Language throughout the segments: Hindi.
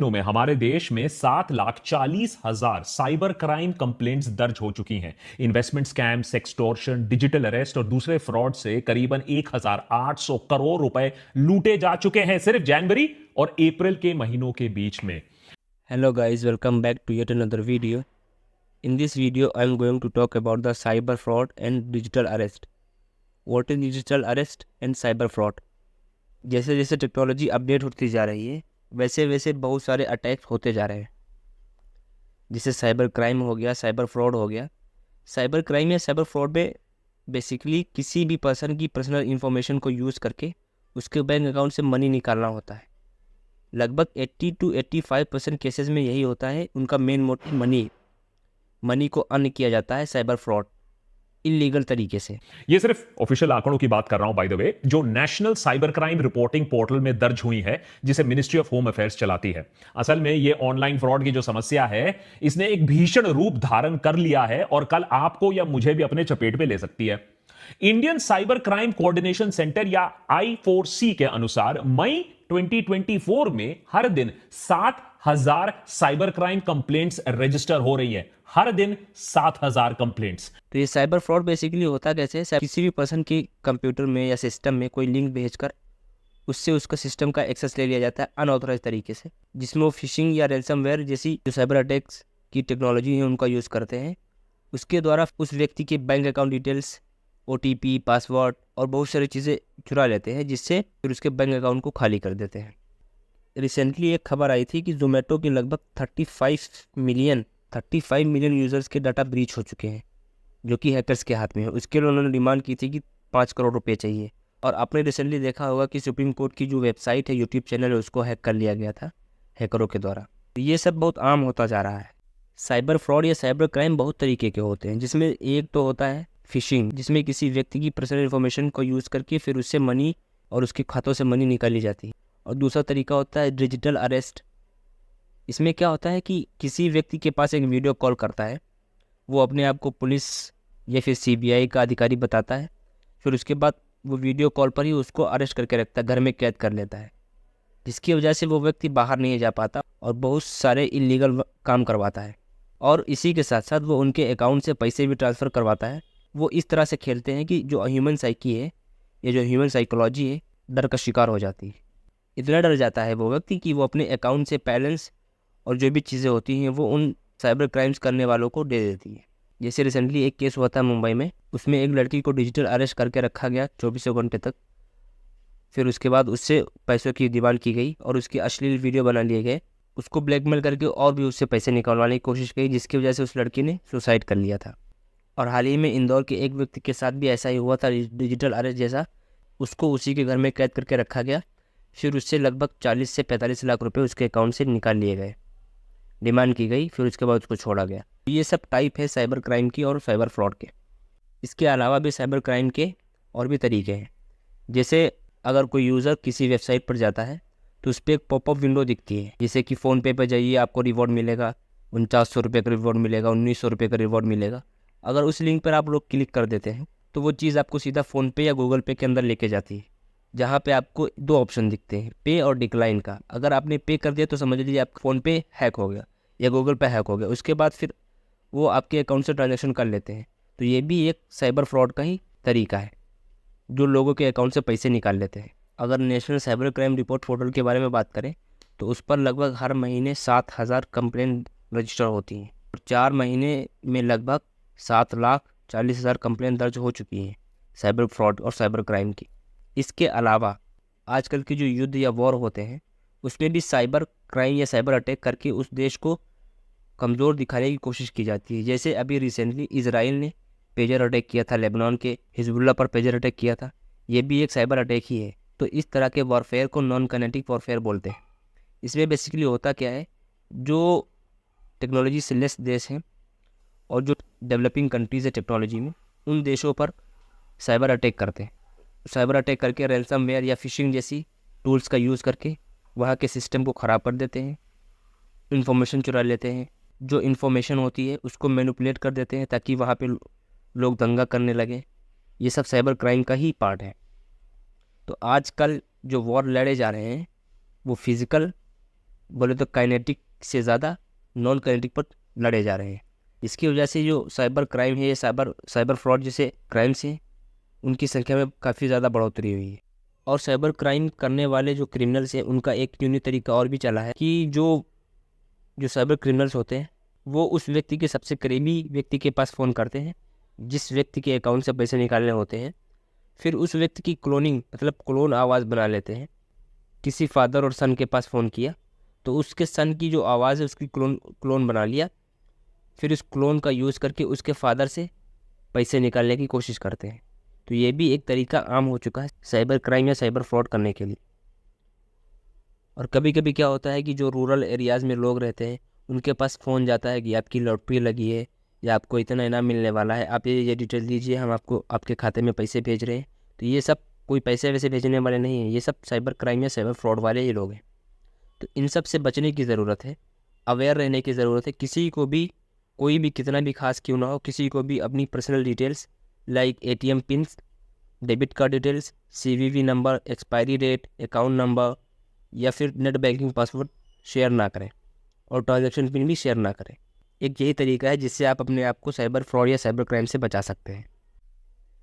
दिनों में हमारे देश में 7,40,000 साइबर क्राइम कंप्लेंट्स दर्ज हो चुकी हैं। Investment scam, sextortion, digital arrest और दूसरे फ्रॉड से करीबन 1,800 करोड़ रुपए लूटे जा चुके हैं सिर्फ जनवरी और अप्रैल के महीनों के बीच में। Hello guys, welcome back to yet another video. In this video, I am going to talk about the cyber fraud and digital arrest. What is digital arrest and cyber fraud? जैसे जैसे टेक्नोलॉजी अपडेट होती जा रही है वैसे वैसे बहुत सारे अटैक्स होते जा रहे हैं, जैसे साइबर क्राइम हो गया, साइबर फ्रॉड हो गया। साइबर क्राइम या साइबर फ्रॉड में बेसिकली किसी भी पर्सन की पर्सनल इंफॉर्मेशन को यूज़ करके उसके बैंक अकाउंट से मनी निकालना होता है। लगभग 80 to 85% केसेस में यही होता है। उनका मेन मोटिव मनी को अर्न किया जाता है साइबर फ्रॉड इलीगल तरीके से। ये सिर्फ ऑफिशियल आंकड़ों की बात कर रहा हूं बाय द वे, जो national cyber crime reporting portal में दर्ज हुई है, जिसे मिनिस्ट्री ऑफ होम अफेयर्स चलाती है। असल में ये ऑनलाइन फ्रॉड की जो समस्या है, इसने एक भीषण रूप धारण कर लिया है और कल आपको या मुझे भी अपने चपेट में ले सकती है। Indian cyber crime coordination centre या I4C के अनुसार मई 2024 में हर दिन 7,000 साइबर क्राइम कंप्लेंट्स रजिस्टर हो रही है। हर दिन 7,000 कंप्लेंट्स। तो ये साइबर फ्रॉड बेसिकली होता कैसे है? किसी भी पर्सन की कंप्यूटर में या सिस्टम में कोई लिंक भेजकर उससे उसका सिस्टम का एक्सेस ले लिया जाता है अनऑथराइज तरीके से, जिसमें वो फिशिंग या रैंसमवेयर जैसी जो साइबर अटैक्स की टेक्नोलॉजी है उनका यूज़ करते हैं। उसके द्वारा उस व्यक्ति के bank account details, OTP, password और बहुत सारी चीज़ें चुरा लेते हैं, जिससे फिर उसके बैंक अकाउंट को खाली कर देते हैं। रिसेंटली एक खबर आई थी कि जोमेटो के लगभग 35 मिलियन यूज़र्स के डाटा ब्रीच हो चुके हैं, जो कि हैकर्स के हाथ में है। उसके लिए उन्होंने डिमांड की थी कि 5 करोड़ रुपए चाहिए। और आपने रिसेंटली देखा होगा कि सुप्रीम कोर्ट की जो वेबसाइट है, यूट्यूब चैनल है, उसको हैक कर लिया गया था हैकरों के द्वारा। तो ये सब बहुत आम होता जा रहा है। साइबर फ्रॉड या साइबर क्राइम बहुत तरीके के होते हैं, जिसमें एक तो होता है फिशिंग, जिसमें किसी व्यक्ति की पर्सनल इन्फॉर्मेशन को यूज़ करके फिर उससे मनी और उसके खातों से मनी निकाली जाती है। और दूसरा तरीका होता है डिजिटल अरेस्ट। इसमें क्या होता है कि किसी व्यक्ति के पास एक वीडियो कॉल करता है, वो अपने आप को पुलिस या फिर CBI का अधिकारी बताता है, फिर उसके बाद वो वीडियो कॉल पर ही उसको अरेस्ट करके रखता है, घर में कैद कर लेता है, जिसकी वजह से वो व्यक्ति बाहर नहीं जा पाता और बहुत सारे इलीगल काम करवाता है। और इसी के साथ साथ वो उनके अकाउंट से पैसे भी ट्रांसफ़र करवाता है। वो इस तरह से खेलते हैं कि जो ह्यूमन साइकी है या जो ह्यूमन साइकोलॉजी है, डर का शिकार हो जाती है। इतना डर जाता है वो व्यक्ति कि वो अपने अकाउंट से बैलेंस और जो भी चीज़ें होती हैं वो उन साइबर क्राइम्स करने वालों को दे देती है। जैसे रिसेंटली एक केस हुआ था मुंबई में, उसमें एक लड़की को डिजिटल अरेस्ट करके रखा गया 24 घंटे तक। फिर उसके बाद उससे पैसों की डिमांड की गई और उसकी अश्लील वीडियो बना लिए गए। उसको ब्लैकमेल करके और भी उससे पैसे निकालवाने की कोशिश की, जिसकी वजह से उस लड़की ने सुसाइड कर लिया था। और हाल ही में इंदौर के एक व्यक्ति के साथ भी ऐसा ही हुआ था, डिजिटल अरेस्ट जैसा। उसको उसी के घर में कैद करके रखा गया, फिर उससे लगभग 40 से 45 लाख रुपए उसके अकाउंट से निकाल लिए गए, डिमांड की गई, फिर उसके बाद उसको छोड़ा गया। ये सब टाइप है साइबर क्राइम की और साइबर फ्रॉड के। इसके अलावा भी साइबर क्राइम के और भी तरीके हैं। जैसे अगर कोई यूज़र किसी वेबसाइट पर जाता है तो उस पर एक पॉपअप विंडो दिखती है, जैसे कि फ़ोनपे पर जाइए, आपको रिवॉर्ड मिलेगा, 4900 रुपये का रिवॉर्ड मिलेगा, 1900 रुपये का रिवॉर्ड मिलेगा। अगर उस लिंक पर आप लोग क्लिक कर देते हैं तो वो चीज़ आपको सीधा फ़ोनपे या गूगल पे के अंदर लेके जाती है, जहाँ पे आपको 2 ऑप्शन दिखते हैं, पे और डिक्लाइन का। अगर आपने पे कर दिया तो समझ लीजिए आपका फ़ोनपे हैक हो गया या गूगल पे हैक हो गया। उसके बाद फिर वो आपके अकाउंट से ट्रांजैक्शन कर लेते हैं। तो ये भी एक साइबर फ्रॉड का ही तरीका है, जो लोगों के अकाउंट से पैसे निकाल लेते हैं। अगर national cyber crime report portal के बारे में बात करें तो उस पर लगभग हर महीने 7,000 कंप्लेंट रजिस्टर होती हैं और 4 महीने में लगभग 7,40,000 कंप्लेंट दर्ज हो चुकी हैं साइबर फ्रॉड और साइबर क्राइम की। इसके अलावा आजकल के जो युद्ध या वॉर होते हैं उसमें भी साइबर क्राइम या साइबर अटैक करके उस देश को कमज़ोर दिखाने की कोशिश की जाती है। जैसे अभी रिसेंटली इजराइल ने पेजर अटैक किया था, लेबनान के हिजबुल्लाह पर पेजर अटैक किया था, ये भी एक साइबर अटैक ही है। तो इस तरह के वॉरफेयर को नॉन काइनेटिक वॉरफेयर बोलते हैं। इसमें बेसिकली होता क्या है, जो टेक्नोलॉजी से लेस देश हैं और जो डेवलपिंग कंट्रीज़ है टेक्नोलॉजी में, उन देशों पर साइबर अटैक करते हैं। साइबर अटैक करके रैंसमवेयर या फिशिंग जैसी टूल्स का यूज़ करके वहाँ के सिस्टम को ख़राब कर देते हैं, इन्फॉर्मेशन चुरा लेते हैं। जो इन्फॉर्मेशन होती है उसको मैनिपुलेट कर देते हैं ताकि वहाँ पे लोग दंगा करने लगे। ये सब साइबर क्राइम का ही पार्ट है। तो आजकल जो वॉर लड़े जा रहे हैं वो फिज़िकल बोले तो काइनेटिक से ज़्यादा नॉन काइनेटिक पर लड़े जा रहे हैं। इसकी वजह से जो साइबर क्राइम है, ये साइबर फ्रॉड जैसे क्राइम्स हैं, उनकी संख्या में काफ़ी ज़्यादा बढ़ोतरी हुई है। और साइबर क्राइम करने वाले जो क्रिमिनल्स हैं, उनका एक यूनिक तरीका और भी चला है कि जो साइबर क्रिमिनल्स होते हैं, वो उस व्यक्ति के सबसे करीबी व्यक्ति के पास फ़ोन करते हैं जिस व्यक्ति के अकाउंट से पैसे निकालने होते हैं। फिर उस व्यक्ति की क्लोनिंग, मतलब क्लोन आवाज़ बना लेते हैं। किसी फादर और सन के पास फ़ोन किया तो उसके सन की जो आवाज़ है उसकी क्लोन बना लिया। फिर उस क्लोन का यूज़ करके उसके फादर से पैसे निकालने की कोशिश करते हैं। तो ये भी एक तरीका आम हो चुका है साइबर क्राइम या साइबर फ्रॉड करने के लिए। और कभी कभी क्या होता है कि जो रूरल एरियाज़ में लोग रहते हैं, उनके पास फ़ोन जाता है कि आपकी लॉटरी लगी है या आपको इतना इनाम मिलने वाला है, आप ये डिटेल दीजिए, हम आपको आपके खाते में पैसे भेज रहे हैं। तो ये सब कोई पैसे वैसे भेजने वाले नहीं हैं, ये सब साइबर क्राइम या साइबर फ्रॉड वाले ही लोग हैं। तो इन सब से बचने की ज़रूरत है, अवेयर रहने की ज़रूरत है। किसी को भी, कोई भी कितना भी खास क्यों ना हो, किसी को भी अपनी personal details like ATM pins, debit card details, CVV number, expiry date, account number या फिर नेट बैंकिंग पासवर्ड शेयर ना करें और ट्रांजैक्शन पिन भी शेयर ना करें। एक यही तरीका है जिससे आप अपने आप को साइबर फ्रॉड या साइबर क्राइम से बचा सकते हैं।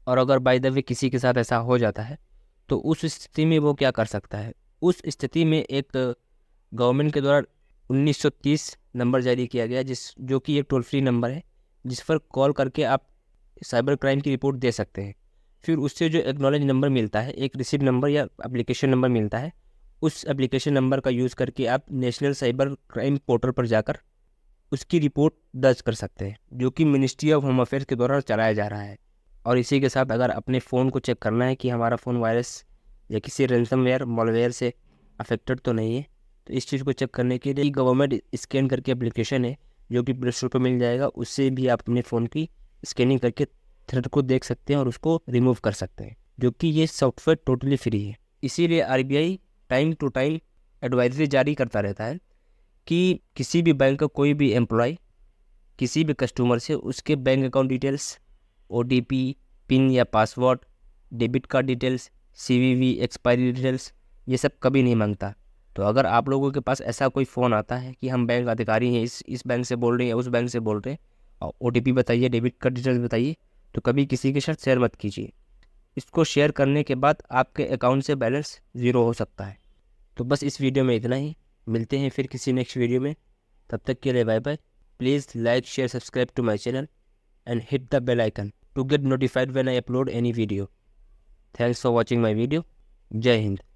और अगर बाय द वे किसी के साथ ऐसा हो जाता है तो उस स्थिति में वो क्या कर सकता है? उस स्थिति में एक गवर्नमेंट के द्वारा 1930 नंबर जारी किया गया, जो कि एक टोल फ्री नंबर है, जिस पर कॉल करके आप साइबर क्राइम की रिपोर्ट दे सकते हैं। फिर उससे जो एक्नॉलेज नंबर मिलता है, एक रिसीव नंबर या एप्लीकेशन नंबर मिलता है, उस एप्लीकेशन नंबर का यूज़ करके आप नेशनल साइबर क्राइम पोर्टल पर जाकर उसकी रिपोर्ट दर्ज कर सकते हैं, जो कि मिनिस्ट्री ऑफ होम अफेयर्स के द्वारा चलाया जा रहा है। और इसी के साथ अगर अपने फ़ोन को चेक करना है कि हमारा फ़ोन वायरस या किसी रैंसमवेयर मॉलवेयर से अफेक्टेड तो नहीं है, तो इस चीज़ को चेक करने के लिए गवर्नमेंट स्कैन करके एप्लीकेशन है, जो कि प्ले स्टोर पर मिल जाएगा। उससे भी आप अपने फ़ोन की स्कैनिंग करके थ्रेड को देख सकते हैं और उसको रिमूव कर सकते हैं, जो कि ये सॉफ्टवेयर टोटली फ्री है। इसीलिए RBI time to time advisory जारी करता रहता है कि किसी भी बैंक का कोई भी एम्प्लॉय किसी भी कस्टमर से उसके bank account details, OTP, pin या password, debit card details, CVV, expiry details, ये सब कभी नहीं मांगता। तो अगर आप लोगों के पास ऐसा कोई फ़ोन आता है कि हम बैंक अधिकारी हैं, इस बैंक से बोल रहे हैं या उस बैंक से बोल रहे हैं, और OTP बताइए, डेबिट कार्ड डिटेल्स बताइए, तो कभी किसी के साथ शेयर मत कीजिए। इसको शेयर करने के बाद आपके अकाउंट से बैलेंस ज़ीरो हो सकता है। तो बस इस वीडियो में इतना ही, मिलते हैं फिर किसी नेक्स्ट वीडियो में। तब तक के लिए bye bye. Please like, share, subscribe to my channel and hit the bell icon to get notified when I upload any video. Thanks for watching my video. Jai Hind.